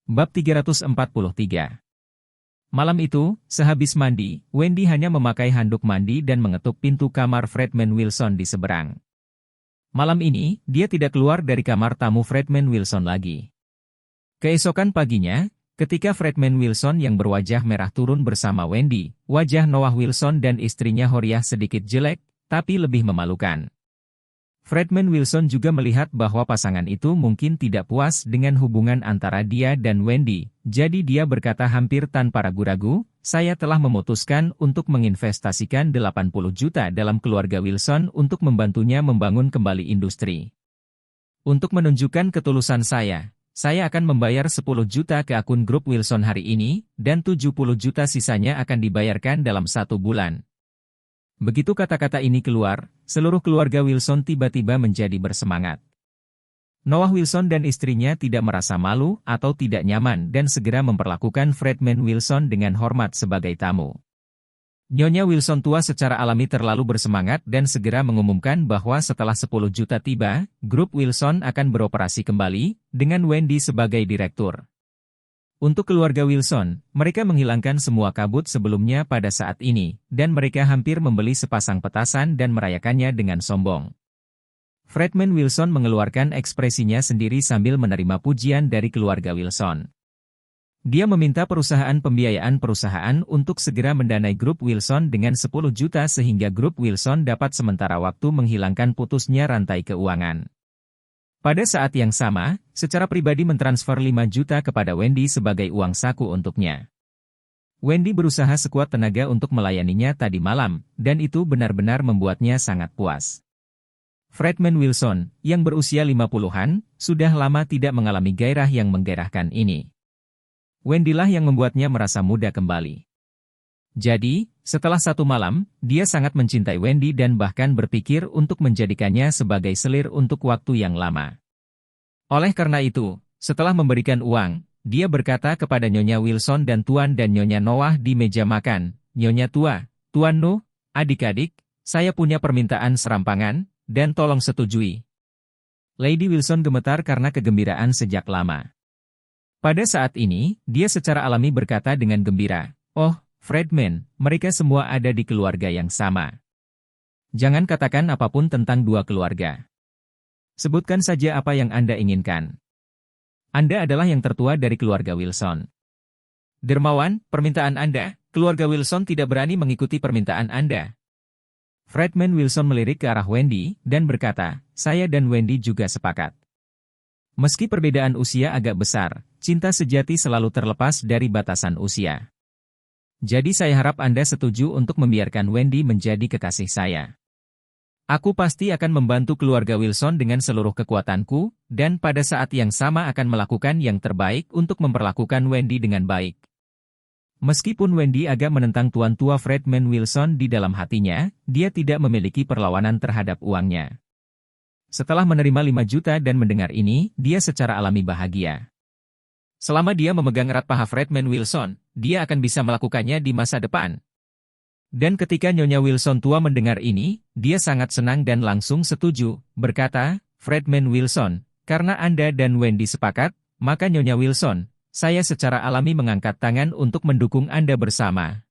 Bab 343. Malam itu, sehabis mandi, Wendy hanya memakai handuk mandi dan mengetuk pintu kamar Fredman Wilson di seberang. Malam ini, dia tidak keluar dari kamar tamu Fredman Wilson lagi. Keesokan paginya, ketika Fredman Wilson yang berwajah merah turun bersama Wendy, wajah Noah Wilson dan istrinya Horiah sedikit jelek, tapi lebih memalukan. Fredman Wilson juga melihat bahwa pasangan itu mungkin tidak puas dengan hubungan antara dia dan Wendy, jadi dia berkata hampir tanpa ragu-ragu, "Saya telah memutuskan untuk menginvestasikan 80 juta dalam keluarga Wilson untuk membantunya membangun kembali industri. Untuk menunjukkan ketulusan saya akan membayar 10 juta ke akun grup Wilson hari ini, dan 70 juta sisanya akan dibayarkan dalam 1 bulan." Begitu kata-kata ini keluar, seluruh keluarga Wilson tiba-tiba menjadi bersemangat. Noah Wilson dan istrinya tidak merasa malu atau tidak nyaman dan segera memperlakukan Fredman Wilson dengan hormat sebagai tamu. Nyonya Wilson tua secara alami terlalu bersemangat dan segera mengumumkan bahwa setelah 10 juta tiba, grup Wilson akan beroperasi kembali, dengan Wendy sebagai direktur. Untuk keluarga Wilson, mereka menghilangkan semua kabut sebelumnya pada saat ini, dan mereka hampir membeli sepasang petasan dan merayakannya dengan sombong. Fredman Wilson mengeluarkan ekspresinya sendiri sambil menerima pujian dari keluarga Wilson. Dia meminta perusahaan pembiayaan perusahaan untuk segera mendanai grup Wilson dengan 10 juta sehingga grup Wilson dapat sementara waktu menghilangkan putusnya rantai keuangan. Pada saat yang sama, secara pribadi mentransfer 5 juta kepada Wendy sebagai uang saku untuknya. Wendy berusaha sekuat tenaga untuk melayaninya tadi malam, dan itu benar-benar membuatnya sangat puas. Fredman Wilson, yang berusia 50-an, sudah lama tidak mengalami gairah yang menggairahkan ini. Wendy lah yang membuatnya merasa muda kembali. Jadi, setelah 1 malam, dia sangat mencintai Wendy dan bahkan berpikir untuk menjadikannya sebagai selir untuk waktu yang lama. Oleh karena itu, setelah memberikan uang, dia berkata kepada Nyonya Wilson dan Tuan dan Nyonya Noah di meja makan, "Nyonya tua, Tuan Nuh, adik-adik, saya punya permintaan serampangan, dan tolong setujui." Lady Wilson gemetar karena kegembiraan sejak lama. Pada saat ini, dia secara alami berkata dengan gembira, "Oh, Fredman, mereka semua ada di keluarga yang sama. Jangan katakan apapun tentang dua keluarga. Sebutkan saja apa yang Anda inginkan. Anda adalah yang tertua dari keluarga Wilson. Dermawan, permintaan Anda, keluarga Wilson tidak berani mengikuti permintaan Anda." Fredman Wilson melirik ke arah Wendy dan berkata, "Saya dan Wendy juga sepakat. Meski perbedaan usia agak besar, cinta sejati selalu terlepas dari batasan usia. Jadi saya harap Anda setuju untuk membiarkan Wendy menjadi kekasih saya. Aku pasti akan membantu keluarga Wilson dengan seluruh kekuatanku, dan pada saat yang sama akan melakukan yang terbaik untuk memperlakukan Wendy dengan baik." Meskipun Wendy agak menentang tuan tua Fredman Wilson di dalam hatinya, dia tidak memiliki perlawanan terhadap uangnya. Setelah menerima 5 juta dan mendengar ini, dia secara alami bahagia. Selama dia memegang erat paha Fredman Wilson, dia akan bisa melakukannya di masa depan. Dan ketika Nyonya Wilson tua mendengar ini, dia sangat senang dan langsung setuju, berkata, "Fredman Wilson, karena Anda dan Wendy sepakat, maka Nyonya Wilson, saya secara alami mengangkat tangan untuk mendukung Anda bersama."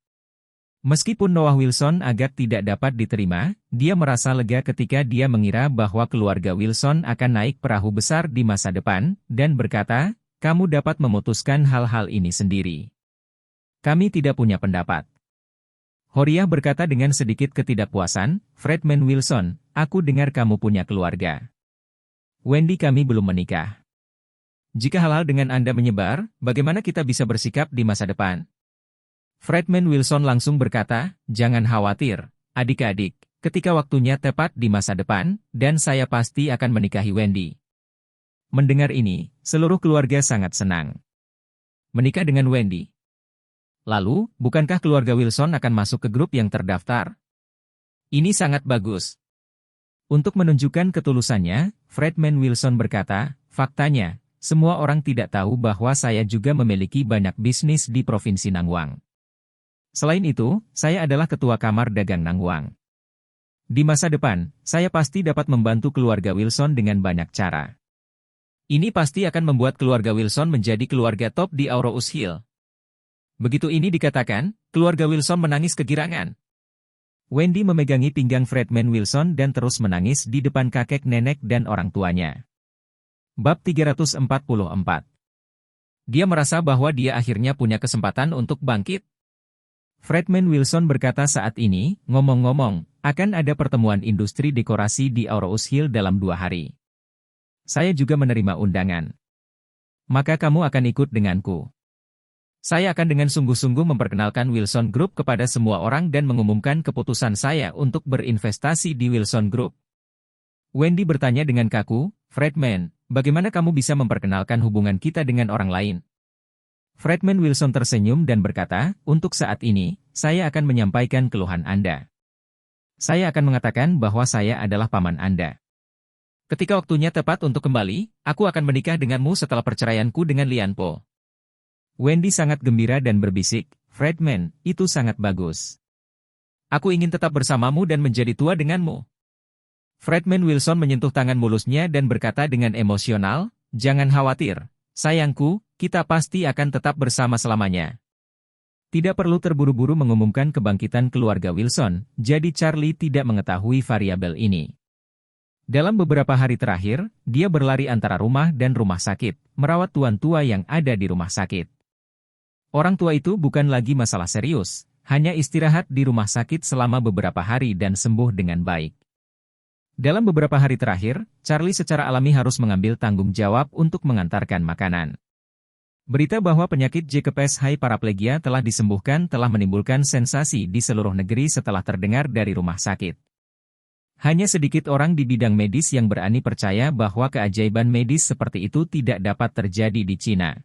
Meskipun Noah Wilson agak tidak dapat diterima, dia merasa lega ketika dia mengira bahwa keluarga Wilson akan naik perahu besar di masa depan, dan berkata, "Kamu dapat memutuskan hal-hal ini sendiri. Kami tidak punya pendapat." Horiah berkata dengan sedikit ketidakpuasan, "Fredman Wilson, aku dengar kamu punya keluarga. Wendy kami belum menikah. Jika hal-hal dengan Anda menyebar, bagaimana kita bisa bersikap di masa depan?" Fredman Wilson langsung berkata, "Jangan khawatir, adik-adik, ketika waktunya tepat di masa depan, dan saya pasti akan menikahi Wendy." Mendengar ini, seluruh keluarga sangat senang. Menikah dengan Wendy. Lalu, bukankah keluarga Wilson akan masuk ke grup yang terdaftar? Ini sangat bagus. Untuk menunjukkan ketulusannya, Fredman Wilson berkata, "Faktanya, semua orang tidak tahu bahwa saya juga memiliki banyak bisnis di Provinsi Nangwang. Selain itu, saya adalah ketua Kamar Dagang Nangwang. Di masa depan, saya pasti dapat membantu keluarga Wilson dengan banyak cara." Ini pasti akan membuat keluarga Wilson menjadi keluarga top di Aurous Hill. Begitu ini dikatakan, keluarga Wilson menangis kegirangan. Wendy memegangi pinggang Fredman Wilson dan terus menangis di depan kakek nenek dan orang tuanya. Bab 344. Dia merasa bahwa dia akhirnya punya kesempatan untuk bangkit. Fredman Wilson berkata saat ini, ngomong-ngomong, akan ada pertemuan industri dekorasi di Aurous Hill dalam 2 hari. Saya juga menerima undangan. Maka kamu akan ikut denganku. Saya akan dengan sungguh-sungguh memperkenalkan Wilson Group kepada semua orang dan mengumumkan keputusan saya untuk berinvestasi di Wilson Group. Wendy bertanya dengan kaku, Fredman, bagaimana kamu bisa memperkenalkan hubungan kita dengan orang lain? Fredman Wilson tersenyum dan berkata, untuk saat ini, saya akan menyampaikan keluhan Anda. Saya akan mengatakan bahwa saya adalah paman Anda. Ketika waktunya tepat untuk kembali, aku akan menikah denganmu setelah perceraianku dengan Lianpo. Wendy sangat gembira dan berbisik, Fredman, itu sangat bagus. Aku ingin tetap bersamamu dan menjadi tua denganmu. Fredman Wilson menyentuh tangan mulusnya dan berkata dengan emosional, jangan khawatir, sayangku, kita pasti akan tetap bersama selamanya. Tidak perlu terburu-buru mengumumkan kebangkitan keluarga Wilson, jadi Charlie tidak mengetahui variabel ini. Dalam beberapa hari terakhir, dia berlari antara rumah dan rumah sakit, merawat tuan tua yang ada di rumah sakit. Orang tua itu bukan lagi masalah serius, hanya istirahat di rumah sakit selama beberapa hari dan sembuh dengan baik. Dalam beberapa hari terakhir, Charlie secara alami harus mengambil tanggung jawab untuk mengantarkan makanan. Berita bahwa penyakit Jacobs High paraplegia telah disembuhkan telah menimbulkan sensasi di seluruh negeri setelah terdengar dari rumah sakit. Hanya sedikit orang di bidang medis yang berani percaya bahwa keajaiban medis seperti itu tidak dapat terjadi di Cina.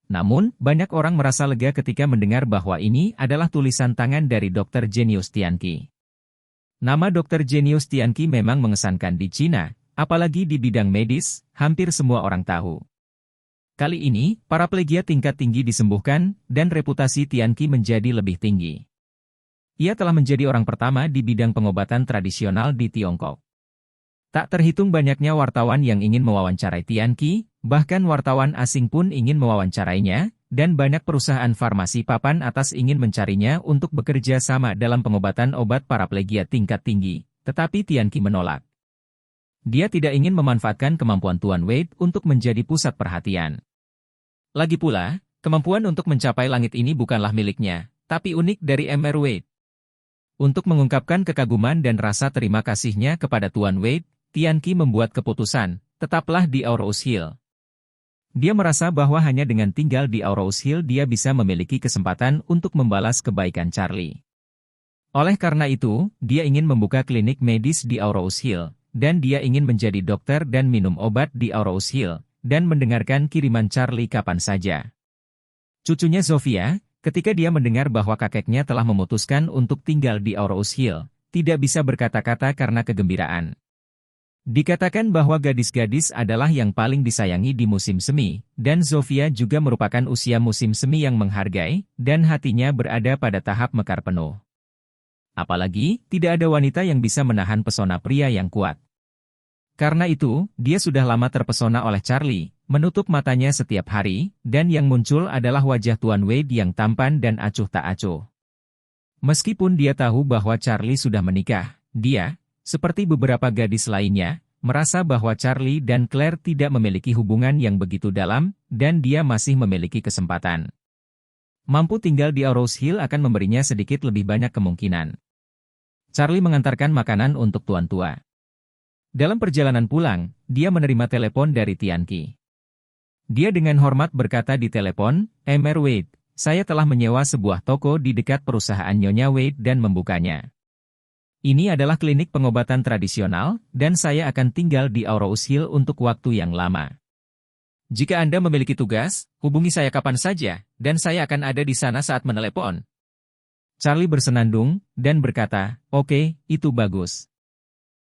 Namun, banyak orang merasa lega ketika mendengar bahwa ini adalah tulisan tangan dari Dr. Genius Tianqi. Nama Dr. Genius Tianqi memang mengesankan di Cina, apalagi di bidang medis, hampir semua orang tahu. Kali ini, paraplegia tingkat tinggi disembuhkan, dan reputasi Tianqi menjadi lebih tinggi. Ia telah menjadi orang pertama di bidang pengobatan tradisional di Tiongkok. Tak terhitung banyaknya wartawan yang ingin mewawancarai Tianqi, bahkan wartawan asing pun ingin mewawancarainya, dan banyak perusahaan farmasi papan atas ingin mencarinya untuk bekerja sama dalam pengobatan obat paraplegia tingkat tinggi, tetapi Tianqi menolak. Dia tidak ingin memanfaatkan kemampuan Tuan Wade untuk menjadi pusat perhatian. Lagi pula, kemampuan untuk mencapai langit ini bukanlah miliknya, tapi unik dari Mr. Wade. Untuk mengungkapkan kekaguman dan rasa terima kasihnya kepada Tuan Wade, Tianqi membuat keputusan, tetaplah di Aurous Hill. Dia merasa bahwa hanya dengan tinggal di Aurous Hill dia bisa memiliki kesempatan untuk membalas kebaikan Charlie. Oleh karena itu, dia ingin membuka klinik medis di Aurous Hill, dan dia ingin menjadi dokter dan minum obat di Aurous Hill, dan mendengarkan kiriman Charlie kapan saja. Cucunya Zofia, ketika dia mendengar bahwa kakeknya telah memutuskan untuk tinggal di Aurous Hill, tidak bisa berkata-kata karena kegembiraan. Dikatakan bahwa gadis-gadis adalah yang paling disayangi di musim semi, dan Zofia juga merupakan usia musim semi yang menghargai, dan hatinya berada pada tahap mekar penuh. Apalagi, tidak ada wanita yang bisa menahan pesona pria yang kuat. Karena itu, dia sudah lama terpesona oleh Charlie, menutup matanya setiap hari, dan yang muncul adalah wajah Tuan Wade yang tampan dan acuh tak acuh. Meskipun dia tahu bahwa Charlie sudah menikah, dia, seperti beberapa gadis lainnya, merasa bahwa Charlie dan Claire tidak memiliki hubungan yang begitu dalam, dan dia masih memiliki kesempatan. Mampu tinggal di Aurous Hill akan memberinya sedikit lebih banyak kemungkinan. Charlie mengantarkan makanan untuk tuan tua. Dalam perjalanan pulang, dia menerima telepon dari Tianqi. Dia dengan hormat berkata di telepon, Mr. Wade, saya telah menyewa sebuah toko di dekat perusahaan Nyonya Wade dan membukanya. Ini adalah klinik pengobatan tradisional, dan saya akan tinggal di Aurous Hill untuk waktu yang lama. Jika Anda memiliki tugas, hubungi saya kapan saja, dan saya akan ada di sana saat menelepon. Charlie bersenandung, dan berkata, oke, itu bagus.